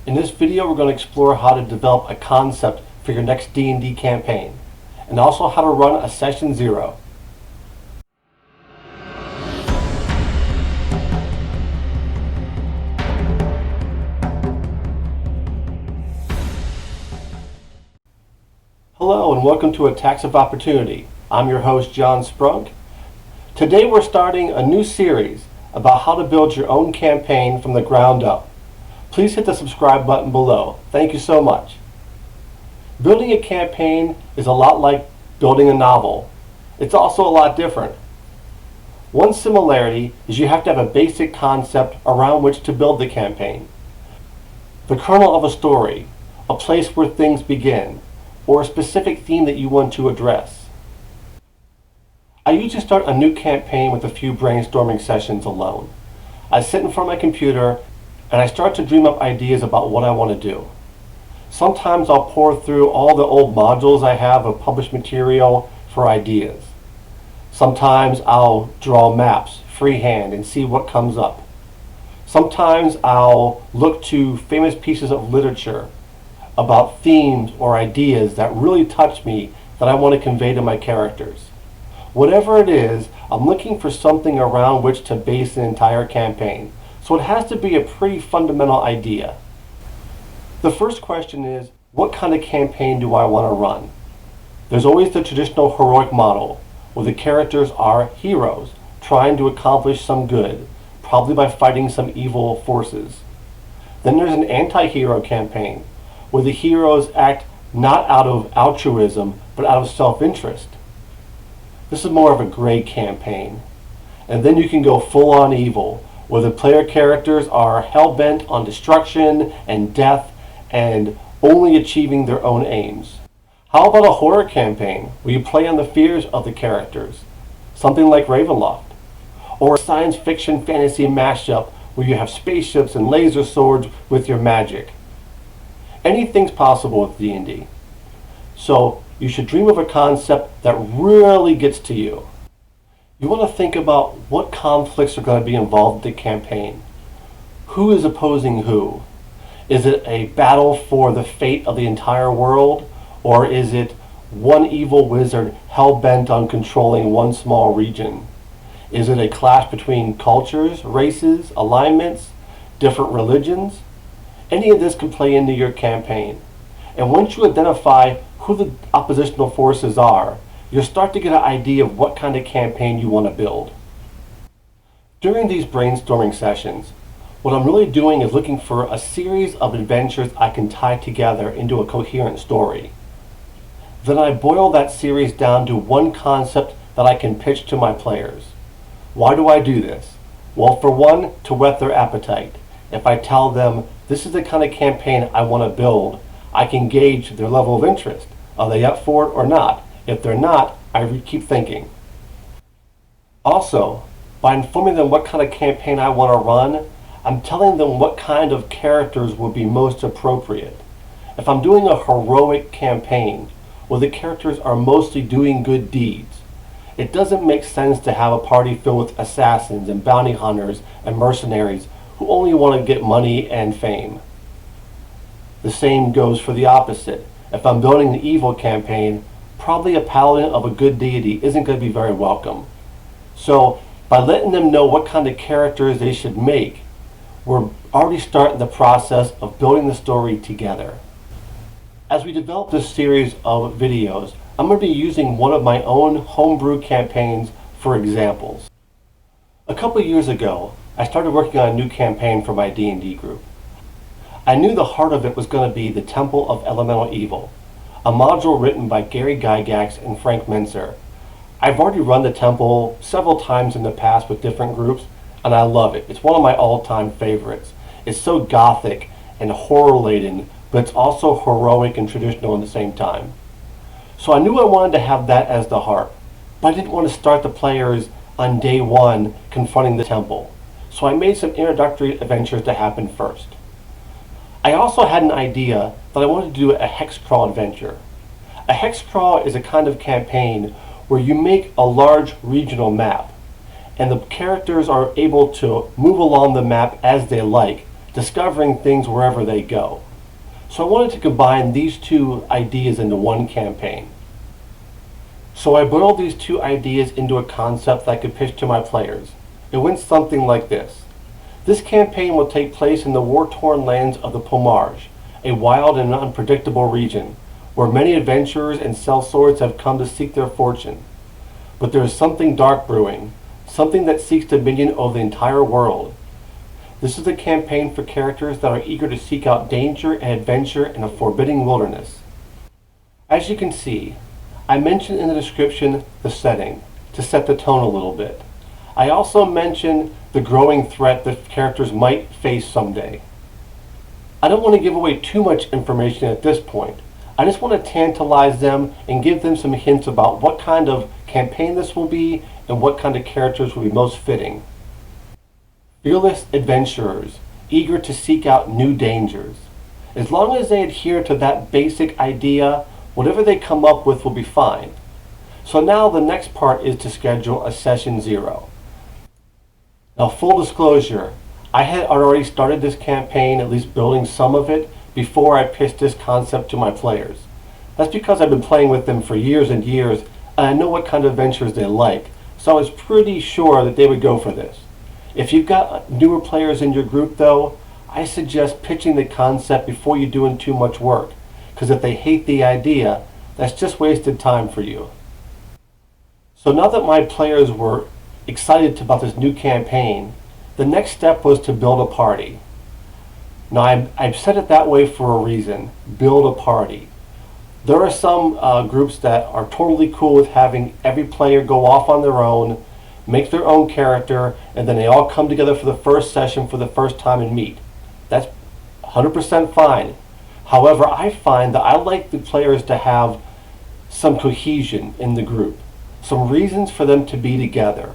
In this video, we're going to explore how to develop a concept for your next D&D campaign, and also how to run a Session 0. Hello and welcome to Attacks of Opportunity. I'm your host, John Sprunk. Today we're starting a new series about how to build your own campaign from the ground up. Please hit the subscribe button below. Thank you so much. Building a campaign is a lot like building a novel. It's also a lot different. One similarity is you have to have a basic concept around which to build the campaign. The kernel of a story, a place where things begin, or a specific theme that you want to address. I usually start a new campaign with a few brainstorming sessions alone. I sit in front of my computer and I start to dream up ideas about what I want to do. Sometimes I'll pour through all the old modules I have of published material for ideas. Sometimes I'll draw maps freehand and see what comes up. Sometimes I'll look to famous pieces of literature about themes or ideas that really touch me that I want to convey to my characters. Whatever it is, I'm looking for something around which to base an entire campaign. So it has to be a pretty fundamental idea. The first question is, what kind of campaign do I want to run? There's always the traditional heroic model, where the characters are heroes, trying to accomplish some good, probably by fighting some evil forces. Then there's an anti-hero campaign, where the heroes act not out of altruism, but out of self-interest. This is more of a gray campaign. And then you can go full-on evil, where the player characters are hell-bent on destruction and death and only achieving their own aims. How about a horror campaign, where you play on the fears of the characters, something like Ravenloft? Or a science fiction fantasy mashup, where you have spaceships and laser swords with your magic. Anything's possible with D&D. So you should dream of a concept that really gets to you. You want to think about what conflicts are going to be involved in the campaign. Who is opposing who? Is it a battle for the fate of the entire world? Or is it one evil wizard hell-bent on controlling one small region? Is it a clash between cultures, races, alignments, different religions? Any of this can play into your campaign. And once you identify who the oppositional forces are, you'll start to get an idea of what kind of campaign you want to build. During these brainstorming sessions, what I'm really doing is looking for a series of adventures I can tie together into a coherent story. Then I boil that series down to one concept that I can pitch to my players. Why do I do this? Well, for one, to whet their appetite. If I tell them, this is the kind of campaign I want to build, I can gauge their level of interest. Are they up for it or not? If they're not, I keep thinking. Also, by informing them what kind of campaign I want to run, I'm telling them what kind of characters would be most appropriate. If I'm doing a heroic campaign, where the characters are mostly doing good deeds, it doesn't make sense to have a party filled with assassins and bounty hunters and mercenaries who only want to get money and fame. The same goes for the opposite. If I'm building an evil campaign, probably a paladin of a good deity isn't going to be very welcome. So by letting them know what kind of characters they should make, we're already starting the process of building the story together. As we develop this series of videos, I'm going to be using one of my own homebrew campaigns for examples. A couple years ago, I started working on a new campaign for my D&D group. I knew the heart of it was going to be the Temple of Elemental Evil, a module written by Gary Gygax and Frank Mincer. I've already run the temple several times in the past with different groups, and I love it. It's one of my all-time favorites. It's so gothic and horror-laden, but it's also heroic and traditional at the same time. So I knew I wanted to have that as the heart, but I didn't want to start the players on day one confronting the temple. So I made some introductory adventures to happen first. I also had an idea that I wanted to do a hex crawl adventure. A hex crawl is a kind of campaign where you make a large regional map, and the characters are able to move along the map as they like, discovering things wherever they go. So I wanted to combine these two ideas into one campaign. So I boiled these two ideas into a concept that I could pitch to my players. It went something like this. This campaign will take place in the war-torn lands of the Pomarge, a wild and unpredictable region, where many adventurers and sellswords have come to seek their fortune. But there is something dark brewing, something that seeks dominion over the entire world. This is a campaign for characters that are eager to seek out danger and adventure in a forbidding wilderness. As you can see, I mentioned in the description the setting, to set the tone a little bit. I also mentioned the growing threat that characters might face someday. I don't want to give away too much information at this point. I just want to tantalize them and give them some hints about what kind of campaign this will be and what kind of characters will be most fitting. Fearless adventurers, eager to seek out new dangers. As long as they adhere to that basic idea, whatever they come up with will be fine. So now the next part is to schedule a session 0. Now, full disclosure, I had already started this campaign, at least building some of it, before I pitched this concept to my players. That's because I've been playing with them for years and years, and I know what kind of adventures they like, so I was pretty sure that they would go for this. If you've got newer players in your group though, I suggest pitching the concept before you're doing too much work, because if they hate the idea, that's just wasted time for you. So now that my players were excited about this new campaign, the next step was to build a party. Now I've said it that way for a reason, build a party. There are some groups that are totally cool with having every player go off on their own, make their own character, and then they all come together for the first session for the first time and meet. That's 100% fine. However, I find that I like the players to have some cohesion in the group, some reasons for them to be together.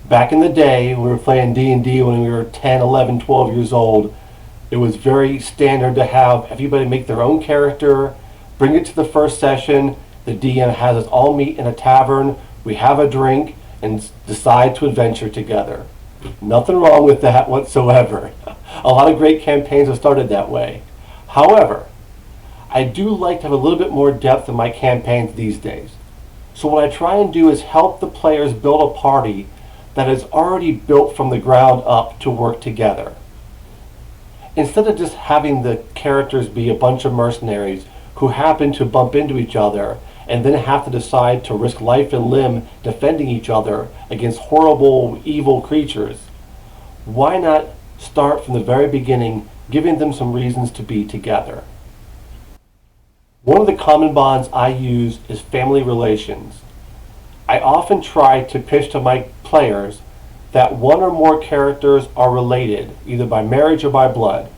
Back in the day, we were playing D&D when we were 10, 11, 12 years old. It was very standard to have everybody make their own character, bring it to the first session, the DM has us all meet in a tavern, we have a drink, and decide to adventure together. Nothing wrong with that whatsoever. A lot of great campaigns have started that way. However, I do like to have a little bit more depth in my campaigns these days. So what I try and do is help the players build a party that is already built from the ground up to work together. Instead of just having the characters be a bunch of mercenaries who happen to bump into each other and then have to decide to risk life and limb defending each other against horrible, evil creatures, why not start from the very beginning, giving them some reasons to be together? One of the common bonds I use is family relations. I often try to pitch to my players that one or more characters are related, either by marriage or by blood.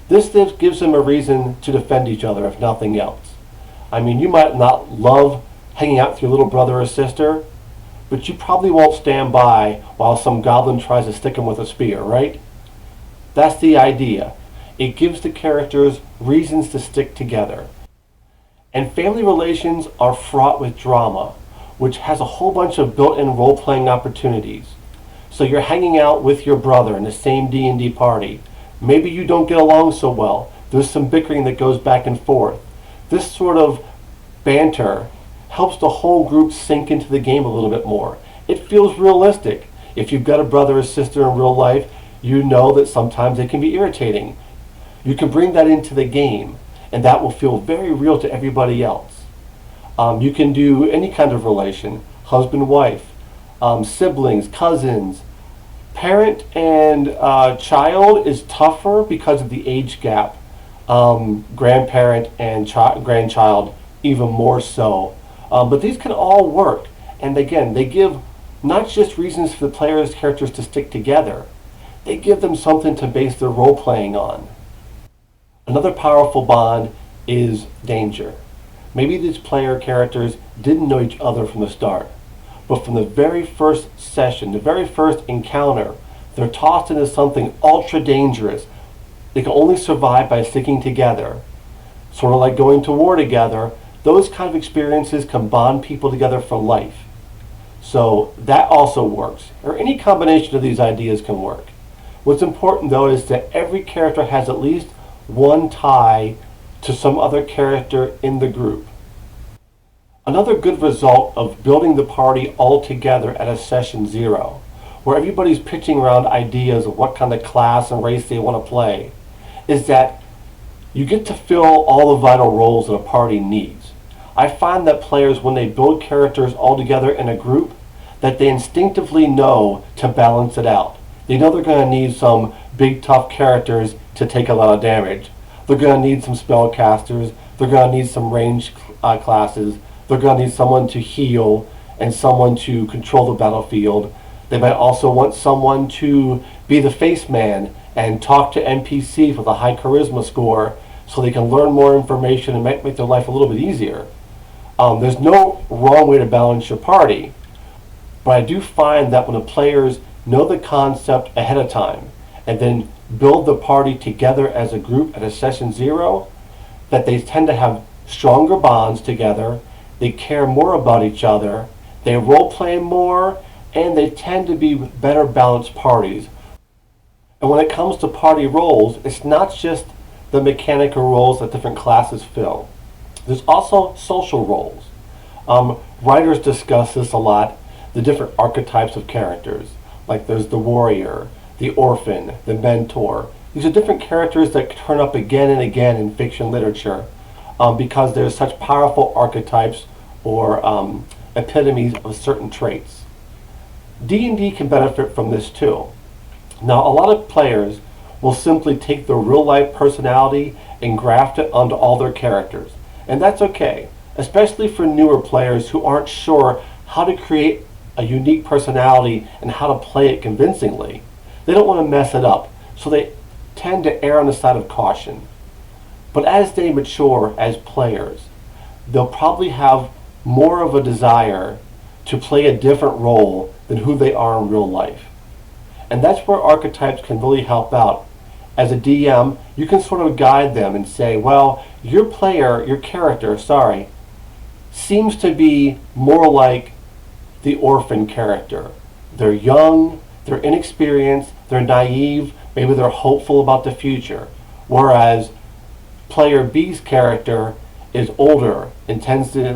This gives them a reason to defend each other, if nothing else. I mean, you might not love hanging out with your little brother or sister, but you probably won't stand by while some goblin tries to stick him with a spear, right? That's the idea. It gives the characters reasons to stick together. And family relations are fraught with drama, which has a whole bunch of built-in role-playing opportunities. So you're hanging out with your brother in the same D&D party. Maybe you don't get along so well. There's some bickering that goes back and forth. This sort of banter helps the whole group sink into the game a little bit more. It feels realistic. If you've got a brother or sister in real life, you know that sometimes they can be irritating. You can bring that into the game, and that will feel very real to everybody else. You can do any kind of relation, husband, wife, siblings, cousins. Parent and child is tougher because of the age gap. Grandparent and grandchild even more so. But these can all work. And again, they give not just reasons for the players' characters to stick together, they give them something to base their role playing on. Another powerful bond is danger. Maybe these player characters didn't know each other from the start, but from the very first session, the very first encounter, they're tossed into something ultra dangerous. They can only survive by sticking together. Sort of like going to war together, those kind of experiences can bond people together for life. So that also works, or any combination of these ideas can work. What's important though is that every character has at least one tie to some other character in the group. Another good result of building the party all together at a session 0, where everybody's pitching around ideas of what kind of class and race they want to play, is that you get to fill all the vital roles that a party needs. I find that players, when they build characters all together in a group, that they instinctively know to balance it out. They know they're going to need some big tough characters to take a lot of damage. They're going to need some spellcasters. They're going to need some range classes. They're going to need someone to heal and someone to control the battlefield. They might also want someone to be the face man and talk to NPCs with a high charisma score so they can learn more information and make their life a little bit easier. There's no wrong way to balance your party, but I do find that when the players know the concept ahead of time and then build the party together as a group at a session 0, that they tend to have stronger bonds together, they care more about each other, they role play more, and they tend to be better balanced parties. And when it comes to party roles, it's not just the mechanical roles that different classes fill. There's also social roles. Writers discuss this a lot, the different archetypes of characters. Like there's the warrior, the orphan, the mentor. These are different characters that turn up again and again in fiction literature because there's such powerful archetypes or epitomes of certain traits. D&D can benefit from this too. Now, a lot of players will simply take their real-life personality and graft it onto all their characters. And that's okay, especially for newer players who aren't sure how to create a unique personality and how to play it convincingly. They don't want to mess it up, so they tend to err on the side of caution. But as they mature as players, they'll probably have more of a desire to play a different role than who they are in real life. And that's where archetypes can really help out. As a DM, you can sort of guide them and say, well, your character, seems to be more like the orphan character. They're young, they're inexperienced, they're naive, maybe they're hopeful about the future. Whereas player B's character is older and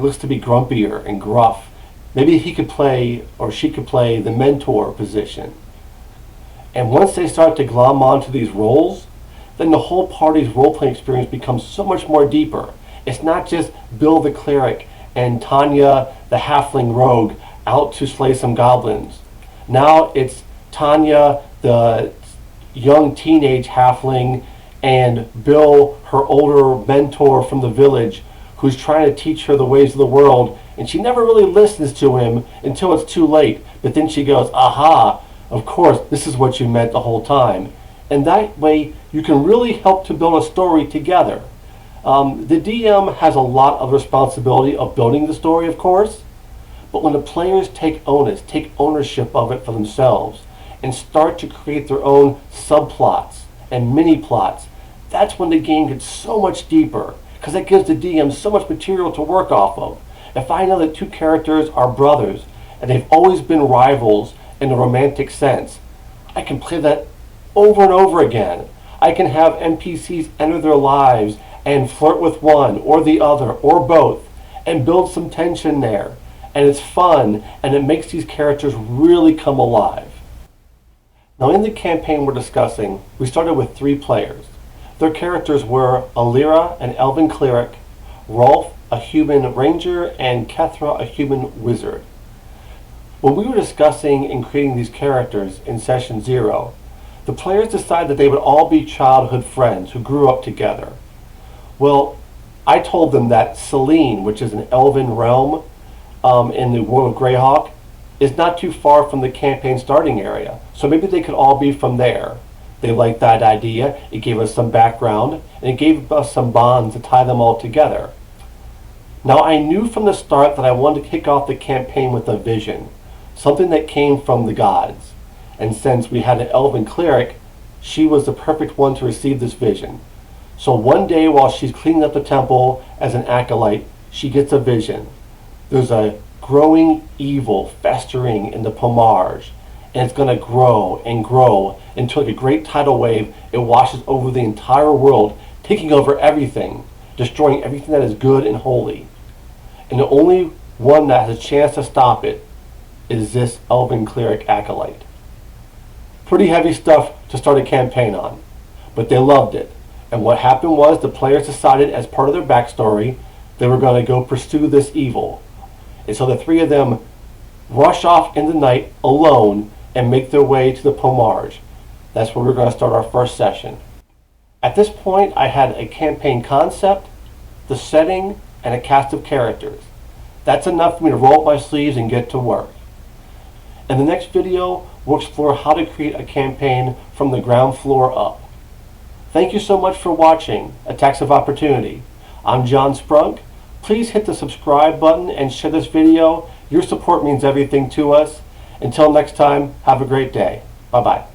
looks to be grumpier and gruff. Maybe he could play or she could play the mentor position. And once they start to glom onto these roles, then the whole party's role-playing experience becomes so much more deeper. It's not just Bill the cleric and Tanya the halfling rogue out to slay some goblins. Now it's Tanya the young teenage halfling and Bill, her older mentor from the village, who's trying to teach her the ways of the world, and she never really listens to him until it's too late. But then she goes, aha, of course, this is what you meant the whole time. And that way, you can really help to build a story together. The DM has a lot of responsibility of building the story, of course, but when the players take ownership of it for themselves, and start to create their own subplots and mini-plots, that's when the game gets so much deeper, because it gives the DM so much material to work off of. If I know that two characters are brothers, and they've always been rivals in a romantic sense, I can play that over and over again. I can have NPCs enter their lives and flirt with one or the other or both and build some tension there. And it's fun, and it makes these characters really come alive. Now in the campaign we're discussing, we started with 3 players. Their characters were Alira, an elven cleric, Rolf, a human ranger, and Kethra, a human wizard. When we were discussing and creating these characters in session 0, the players decided that they would all be childhood friends who grew up together. Well, I told them that Selene, which is an elven realm in the world of Greyhawk, is not too far from the campaign starting area, so maybe they could all be from there. They liked that idea, it gave us some background, and it gave us some bonds to tie them all together. Now I knew from the start that I wanted to kick off the campaign with a vision, something that came from the gods. And since we had an elven cleric, she was the perfect one to receive this vision. So one day while she's cleaning up the temple as an acolyte, she gets a vision. There's a growing evil festering in the Pomarge, and it's going to grow and grow until, like a great tidal wave, it washes over the entire world, taking over everything, destroying everything that is good and holy. And the only one that has a chance to stop it is this elven cleric acolyte. Pretty heavy stuff to start a campaign on, but they loved it. And what happened was the players decided, as part of their backstory, they were going to go pursue this evil. And so the three of them rush off in the night alone and make their way to the Pomarge. That's where we're going to start our first session. At this point, I had a campaign concept, the setting, and a cast of characters. That's enough for me to roll up my sleeves and get to work. In the next video, we'll explore how to create a campaign from the ground floor up. Thank you so much for watching Attacks of Opportunity. I'm John Sprunk. Please hit the subscribe button and share this video. Your support means everything to us. Until next time, have a great day. Bye-bye.